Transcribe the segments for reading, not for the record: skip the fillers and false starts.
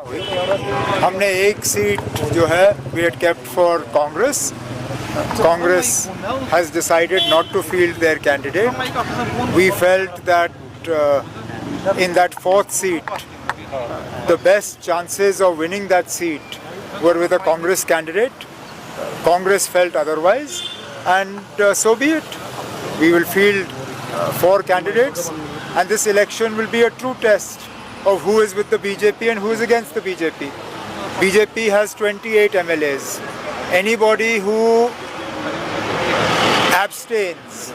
हमने एक सीट जो है we had kept for Congress. Congress has decided not to field their candidate. We felt that in that fourth seat, the best chances of winning that seat were with a Congress candidate. Congress felt otherwise, and so be it. We will field 4 candidates, and this election will be a true test of who is with the BJP and who is against the BJP. BJP has 28 MLAs. Anybody who abstains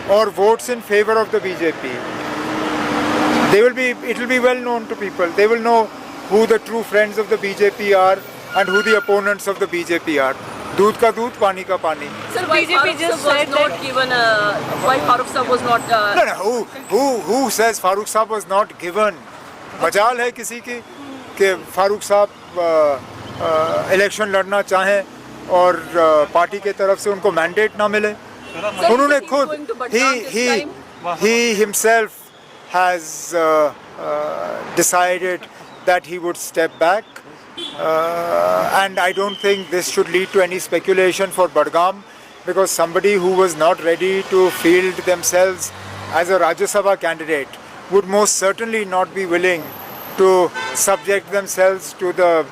or votes in favor of the BJP, it will be well known to people. They will know who the true friends of the BJP are and who the opponents of the BJP are. दूध का दूध, पानी का पानी. Sir, BJP just said not given. Why Farooq Saab was not? No. Who says Farooq Saab was not given? मजाल है किसी की कि फारूक साहब इलेक्शन लड़ना चाहें और पार्टी के तरफ से उनको मैंडेट ना मिले. उन्होंने खुद he himself has decided that he would step back, and I don't think this should lead to any speculation for Budgam, because somebody who was not ready to field themselves as a Rajya Sabha candidate would most certainly not be willing to subject themselves to the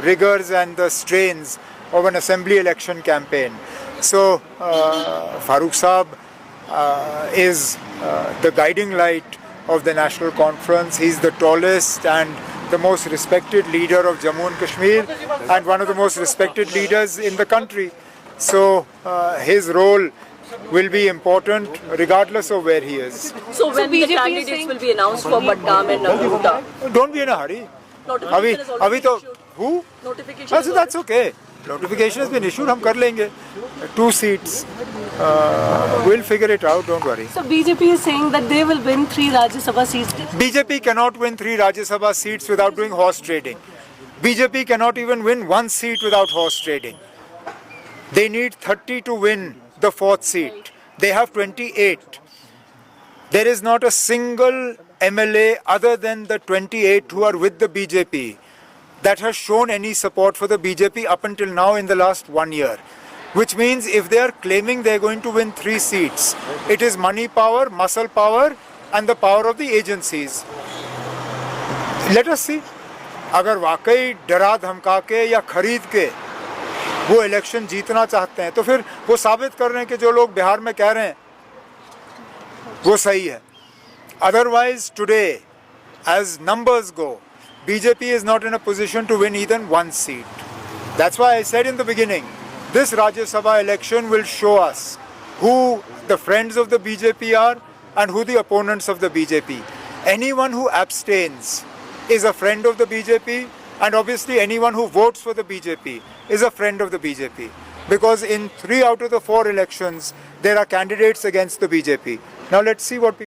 rigors and the strains of an assembly election campaign. So Farooq Saab is the guiding light of the National Conference. He's the tallest and the most respected leader of Jammu and Kashmir, and one of the most respected leaders in the country. So his role will be important regardless of where he is. So when the candidates will be announced for Budgam and Bhuta? Don't be in a hurry. Notification has already been issued. Who? Notification. So that's okay. Notification has been issued. हम कर लेंगे. 2 seats. We'll figure it out. Don't worry. So BJP is saying that they will win 3 Rajya Sabha seats. BJP cannot win 3 Rajya Sabha seats without doing horse trading. BJP cannot even win 1 seat without horse trading. They need 30 to win the 4th seat. They have 28. There is not a single MLA other than the 28 who are with the BJP that has shown any support for the BJP up until now in the last 1 year. Which means if they are claiming they are going to win 3 seats, it is money power, muscle power and the power of the agencies. Let us see. अगर वाकई डरा धमका के या खरीद के वो election जीतना चाहते हैं तो फिर वो साबित कर रहे हैं कि जो लोग बिहार में कह रहे हैं वो सही है. Otherwise today, as numbers go, BJP is not in a position to win even 1 seat. That's why I said in the beginning, this Rajya Sabha election will show us who the friends of the BJP are and who the opponents of the BJP. Anyone who abstains is a friend of the BJP, and obviously anyone who votes for the BJP is a friend of the BJP. Because in 3 out of the 4 elections, there are candidates against the BJP. Now let's see what